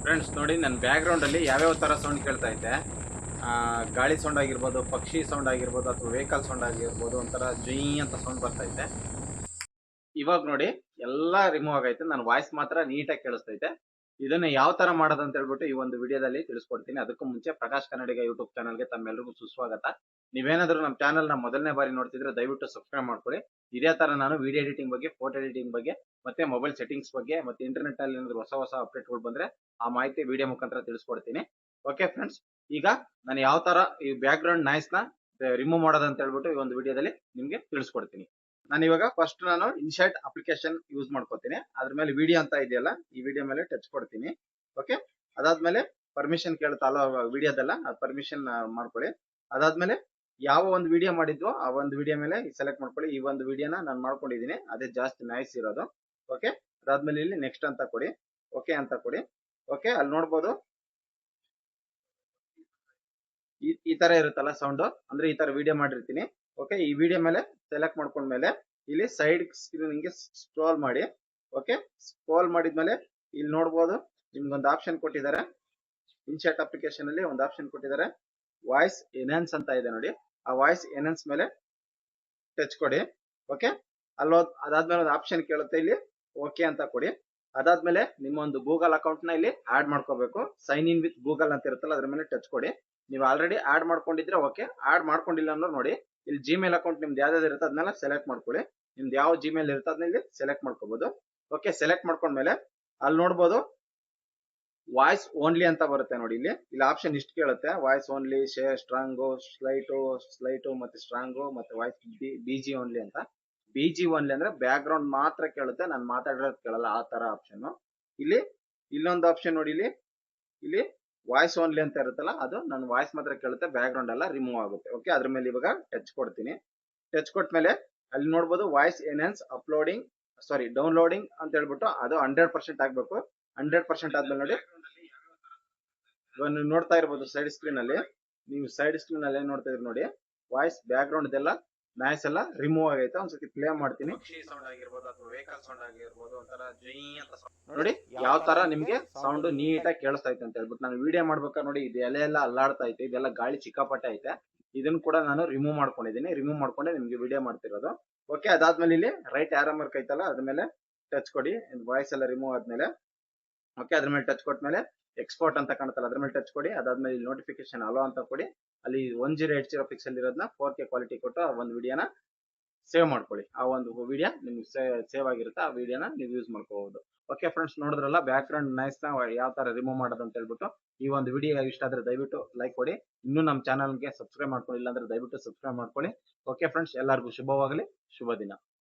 Friends ನೋಡಿ, ನನ್ನ back ground ಅಲ್ಲಿ ಯಾವ್ಯಾವ ತರ ಸೌಂಡ್ ಕೇಳ್ತಾ ಐತೆ. ಗಾಳಿ ಸೌಂಡ್ ಆಗಿರ್ಬೋದು, ಪಕ್ಷಿ ಸೌಂಡ್ ಆಗಿರ್ಬೋದು, ಅಥವಾ ವೆಹಿಕಲ್ ಸೌಂಡ್ ಆಗಿರ್ಬೋದು, ಒಂಥರ ಜುಯ್ ಅಂತ ಸೌಂಡ್ ಬರ್ತಾ ಐತೆ. ಇವಾಗ ನೋಡಿ, ಎಲ್ಲ ರಿಮೂವ್ ಆಗೈತೆ. ನನ್ನ ವಾಯ್ಸ್ ಮಾತ್ರ ನೀಟಾಗಿ ಕೇಳಿಸ್ತೈತೆ. ಇದನ್ನ ಯಾವ ತರ ಮಾಡೋದು ಅಂತ ಹೇಳ್ಬಿಟ್ಟು ಈ ಒಂದು ವಿಡಿಯೋದಲ್ಲಿ ತಿಳಿಸ್ಕೊಡ್ತೀನಿ. ಅದಕ್ಕೂ ಮುಂಚೆ ಪ್ರಕಾಶ್ ಕನ್ನಡಿಗ ಯೂಟ್ಯೂಬ್ ಚಾನಲ್ಗೆ ತಮ್ಮೆಲ್ಲರಿಗೂ ಸುಸ್ವಾಗತ. ನೀವೇನಾದ್ರೂ ನಮ್ಮ ಚಾನಲ್ ನ ಮೊದಲನೇ ಬಾರಿ ನೋಡ್ತಿದ್ರೆ ದಯವಿಟ್ಟು ಸಬ್ಸ್ಕ್ರೈಬ್ ಮಾಡ್ಕೊಳ್ಳಿ. ಇದೇ ತರ ನಾನು ವಿಡಿಯೋ ಎಡಿಟಿಂಗ್ ಬಗ್ಗೆ, ಫೋಟೋ ಎಡಿಟಿಂಗ್ ಬಗ್ಗೆ, ಮತ್ತೆ ಮೊಬೈಲ್ ಸೆಟ್ಟಿಂಗ್ಸ್ ಬಗ್ಗೆ, ಮತ್ತೆ ಇಂಟರ್ನೆಟ್ ಅಲ್ಲಿ ಏನಾದ್ರು ಹೊಸ ಹೊಸ ಅಪ್ಡೇಟ್ಗಳು ಬಂದ್ರೆ ಆ ಮಾಹಿತಿ ವಿಡಿಯೋ ಮುಖಾಂತರ ತಿಳಿಸ್ಕೊಡ್ತೀನಿ. ಓಕೆ ಫ್ರೆಂಡ್ಸ್, ಈಗ ನಾನು ಯಾವ ತರ ಈ ಬ್ಯಾಕ್ ಗ್ರೌಂಡ್ ನಾಯ್ಸ್ ನ ರಿಮೂವ್ ಮಾಡೋದು ಅಂತ ಹೇಳ್ಬಿಟ್ಟು ಈ ಒಂದು ವಿಡಿಯೋದಲ್ಲಿ ನಿಮ್ಗೆ ತಿಳಿಸ್ಕೊಡ್ತೀನಿ. ನಾನು ಇವಾಗ ಫಸ್ಟ್ ನಾನು ಇನ್ಶರ್ಟ್ ಅಪ್ಲಿಕೇಶನ್ ಯೂಸ್ ಮಾಡ್ಕೋತೀನಿ. ಅದ್ರ ಮೇಲೆ ವಿಡಿಯೋ ಅಂತ ಇದೆಯಲ್ಲ, ಈ ವಿಡಿಯೋ ಮೇಲೆ ಟಚ್ ಕೊಡ್ತೀನಿ. ಓಕೆ, ಅದಾದ್ಮೇಲೆ ಪರ್ಮಿಷನ್ ಕೇಳುತ್ತಲ್ಲ ವಿಡಿಯೋದಲ್ಲ, ಪರ್ಮಿಷನ್ ಮಾಡ್ಕೊಳ್ಳಿ. ಅದಾದ್ಮೇಲೆ ಯಾವ ಒಂದು ವಿಡಿಯೋ ಮಾಡಿದ್ವೋ ಆ ಒಂದು ವಿಡಿಯೋ ಮೇಲೆ ಸೆಲೆಕ್ಟ್ ಮಾಡ್ಕೊಳ್ಳಿ. ಈ ಒಂದು ವಿಡಿಯೋನ ನಾನು ಮಾಡ್ಕೊಂಡಿದ್ದೀನಿ, ಅದೇ ಜಾಸ್ತಿ ನಾಯ್ಸ್ ಇರೋದು. ಓಕೆ, ಅದಾದ್ಮೇಲೆ ಇಲ್ಲಿ ನೆಕ್ಸ್ಟ್ ಅಂತ ಕೊಡಿ, ಓಕೆ ಅಂತ ಕೊಡಿ. ಓಕೆ, ಅಲ್ಲಿ ನೋಡ್ಬೋದು ಈ ತರ ಇರುತ್ತಲ್ಲ ಸೌಂಡ್, ಅಂದ್ರೆ ಈ ತರ ವಿಡಿಯೋ ಮಾಡಿರ್ತೀನಿ. ಓಕೆ, ಈ ವಿಡಿಯೋ ಮೇಲೆ ಸೆಲೆಕ್ಟ್ ಮಾಡ್ಕೊಂಡ್ಮೇಲೆ ಇಲ್ಲಿ ಸೈಡ್ ಸ್ಕ್ರೀನ್ ಸ್ಕ್ರೋಲ್ ಮಾಡಿ. ಓಕೆ, ಸ್ಕ್ರೋಲ್ ಮಾಡಿದ್ಮೇಲೆ ಇಲ್ಲಿ ನೋಡ್ಬೋದು ನಿಮ್ಗೊಂದು ಆಪ್ಷನ್ ಕೊಟ್ಟಿದ್ದಾರೆ. ಇನ್ಶರ್ಟ್ ಅಪ್ಲಿಕೇಶನ್ ಅಲ್ಲಿ ಒಂದು ಆಪ್ಷನ್ ಕೊಟ್ಟಿದ್ದಾರೆ, ವಾಯ್ಸ್ ಎನ್ಹಾನ್ಸ್ ಅಂತ ಇದೆ ನೋಡಿ. ಆ ವಾಯ್ಸ್ ಎನ್ಹಾನ್ಸ್ ಮೇಲೆ ಟಚ್ ಕೊಡಿ. ಓಕೆ, ಅದಾದ್ಮೇಲೆ ಒಂದು ಆಪ್ಷನ್ ಕೇಳುತ್ತೆ, ಇಲ್ಲಿ ಓಕೆ ಅಂತ ಕೊಡಿ. ಅದಾದ್ಮೇಲೆ ನಿಮ್ಮ ಒಂದು ಗೂಗಲ್ ಅಕೌಂಟ್ ನ ಇಲ್ಲಿ ಆಡ್ ಮಾಡ್ಕೋಬೇಕು. ಸೈನ್ ಇನ್ ವಿತ್ ಗೂಗಲ್ ಅಂತ ಇರುತ್ತಲ್ಲ, ಅದ್ರ ಮೇಲೆ ಟಚ್ ಕೊಡಿ. ನೀವು ಆಲ್ರೆಡಿ ಆಡ್ ಮಾಡ್ಕೊಂಡಿದ್ರೆ ಓಕೆ, ಆಡ್ ಮಾಡ್ಕೊಂಡಿಲ್ಲ ಅಂದ್ರೆ ನೋಡಿ ಇಲ್ಲಿ ಜಿಮೇಲ್ ಅಕೌಂಟ್ ನಿಮ್ದು ಯಾವ್ದಾದ್ರು ಇರುತ್ತೆ ಅದನ್ನೆಲ್ಲ ಸೆಲೆಕ್ಟ್ ಮಾಡ್ಕೊಳ್ಳಿ. ನಿಮ್ದು ಯಾವ ಜಿಮೇಲ್ ಇರುತ್ತೆ ಅದನ್ನ ಇಲ್ಲಿ ಸೆಲೆಕ್ಟ್ ಮಾಡ್ಕೋಬಹುದು. ಓಕೆ, ಸೆಲೆಕ್ಟ್ ಮಾಡ್ಕೊಂಡ್ಮೇಲೆ ಅಲ್ಲಿ ನೋಡ್ಬೋದು ವಾಯ್ಸ್ ಓನ್ಲಿ ಅಂತ ಬರುತ್ತೆ ನೋಡಿ. ಇಲ್ಲಿ ಆಪ್ಷನ್ ಇಷ್ಟು ಕೇಳುತ್ತೆ, ವಾಯ್ಸ್ ಓನ್ಲಿ, ಶೇರ್, ಸ್ಟ್ರಾಂಗು, ಸ್ಲೈಟು ಮತ್ತೆ ಸ್ಟ್ರಾಂಗು, ಮತ್ತೆ ವಾಯ್ಸ್ ಬಿಜಿ ಓನ್ಲಿ ಅಂತ. ಬಿಜಿ ಓನ್ಲಿ ಅಂದ್ರೆ ಬ್ಯಾಕ್ ಗ್ರೌಂಡ್ ಮಾತ್ರ ಕೇಳುತ್ತೆ, ನಾನು ಮಾತಾಡಿರೋದು ಕೇಳಲ್ಲ, ಆ ತರ ಆಪ್ಷನ್. ಇಲ್ಲಿ ಇಲ್ಲೊಂದು ಆಪ್ಷನ್ ನೋಡಿ, ಇಲ್ಲಿ ವಾಯ್ಸ್ ಓನ್ಲಿ ಅಂತ ಇರುತ್ತಲ್ಲ, ಅದು ನನ್ನ ವಾಯ್ಸ್ ಮಾತ್ರ ಕೇಳುತ್ತೆ, ಬ್ಯಾಕ್ ಗ್ರೌಂಡ್ ಎಲ್ಲ ರಿಮೂವ್ ಆಗುತ್ತೆ. ಓಕೆ, ಅದ್ರ ಮೇಲೆ ಇವಾಗ ಟಚ್ ಕೊಡ್ತೀನಿ. ಟಚ್ ಕೊಟ್ಮೇಲೆ ಅಲ್ಲಿ ನೋಡ್ಬೋದು ವಾಯ್ಸ್ ಎನ್ಹಾನ್ಸ್ ಅಪ್ಲೋಡಿಂಗ್ ಡೌನ್ಲೋಡಿಂಗ್ ಅಂತ ಹೇಳ್ಬಿಟ್ಟು ಅದು 100% ಆಗ್ಬೇಕು. 100% ಆದ್ಮೇಲೆ ನೋಡಿ, ಇವಾಗ ನೀವು ನೋಡ್ತಾ ಇರ್ಬೋದು ಸೈಡ್ ಸ್ಕ್ರೀನ್ ಅಲ್ಲಿ, ನೀವು ಸೈಡ್ ಸ್ಕ್ರೀನ್ ಅಲ್ಲಿ ಏನ್ ನೋಡ್ತಾ ಇದ್ರಿ ನೋಡಿ, ವಾಯ್ಸ್ ಬ್ಯಾಕ್ ಗ್ರೌಂಡ್ ಇದೆಲ್ಲ ನಾಯ್ಸ್ ಎಲ್ಲ ರಿಮೂವ್ ಆಗೈತೆ. ಒಂದ್ಸತಿ ಪ್ಲೇ ಮಾಡ್ತೀನಿ. ಪಕ್ಷಿ ಸೌಂಡ್ ಆಗಿರ್ಬೋದು ಅಥವಾ ವೆಹಿಕಲ್ ಸೌಂಡ್ ಆಗಿರ್ಬೋದು, ಒಂಥರ ಜೈ ಅಂತ ನೋಡಿ ಯಾವ ತರ ನಿಮ್ಗೆ ಸೌಂಡ್ ನೀಟಾಗಿ ಕೇಳಿಸ್ತಾ ಐತೆ ಅಂತ ಹೇಳ್ಬಿಟ್ಟು. ನಾನು ವಿಡಿಯೋ ಮಾಡ್ಬೇಕಾದ್ರೆ ನೋಡಿ ಇದು ಎಲ್ಲ ಅಲ್ಲಾಡ್ತಾ ಐತೆ, ಇದೆಲ್ಲ ಗಾಳಿ ಚಿಕ್ಕಾಪಟ್ಟೆ ಐತೆ. ಇದನ್ನ ಕೂಡ ನಾನು ರಿಮೂವ್ ಮಾಡ್ಕೊಂಡಿದ್ದೀನಿ. ರಿಮೂವ್ ಮಾಡ್ಕೊಂಡೆ ನಿಮ್ಗೆ ವಿಡಿಯೋ ಮಾಡ್ತಿರೋದು. ಓಕೆ, ಅದಾದ್ಮೇಲೆ ಇಲ್ಲಿ ರೈಟ್ ಆರೋ ಮಾರ್ಕ್ ಐತಲ್ಲ, ಅದ್ರ ಮೇಲೆ ಟಚ್ ಕೊಡಿ. ವಾಯ್ಸ್ ಎಲ್ಲ ರಿಮೂವ್ ಆದ್ಮೇಲೆ ಓಕೆ, ಅದ್ರ ಮೇಲೆ ಟಚ್ ಕೊಟ್ಮೇಲೆ ಎಕ್ಸ್ಪೋರ್ಟ್ ಅಂತ ಕಾಣುತ್ತಲ್ಲ, ಅದ್ರ ಮೇಲೆ ಟಚ್ ಕೊಡಿ. ಅದಾದ್ಮೇಲೆ ಇಲ್ಲಿ ನೋಟಿಫಿಕೇಶನ್ ಅಲೋ ಅಂತ ಕೊಡಿ. ಅಲ್ಲಿ 1080 ಪಿಕ್ಸೆಲ್ ಇರೋದನ್ನ 4K ಕ್ವಾಲಿಟಿ ಕೊಟ್ಟು ಆ ಒಂದು ವಿಡಿಯೋನ ಸೇವ್ ಮಾಡ್ಕೊಳ್ಳಿ. ಆ ಒಂದು ವಿಡಿಯೋ ನಿಮ್ಗೆ ಸೇವ್ ಆಗಿರುತ್ತೆ, ಆ ವಿಡಿಯೋನ ನೀವು ಯೂಸ್ ಮಾಡ್ಕೋಬಹುದು. ಓಕೆ ಫ್ರೆಂಡ್ಸ್, ನೋಡಿದ್ರಲ್ಲ ಬ್ಯಾಕ್ ಗ್ರೌಂಡ್ ನಾಯ್ಸ್ ನ ಯಾವ ತರ ರಿಮೂವ್ ಮಾಡೋದು ಅಂತ ಹೇಳ್ಬಿಟ್ಟು. ಈ ಒಂದು ವಿಡಿಯೋ ಇಷ್ಟ ಆದ್ರೆ ದಯವಿಟ್ಟು ಲೈಕ್ ಕೊಡಿ. ಇನ್ನೂ ನಮ್ಮ ಚಾನಲ್ಗೆ ಸಬ್ಸ್ಕ್ರೈಬ್ ಮಾಡ್ಕೊಳ್ಳಿಲ್ಲ ಅಂದ್ರೆ ದಯವಿಟ್ಟು ಸಬ್ಸ್ಕ್ರೈಬ್ ಮಾಡ್ಕೊಳ್ಳಿ. ಓಕೆ ಫ್ರೆಂಡ್ಸ್, ಎಲ್ಲರಿಗೂ ಶುಭವಾಗಲಿ, ಶುಭ ದಿನ.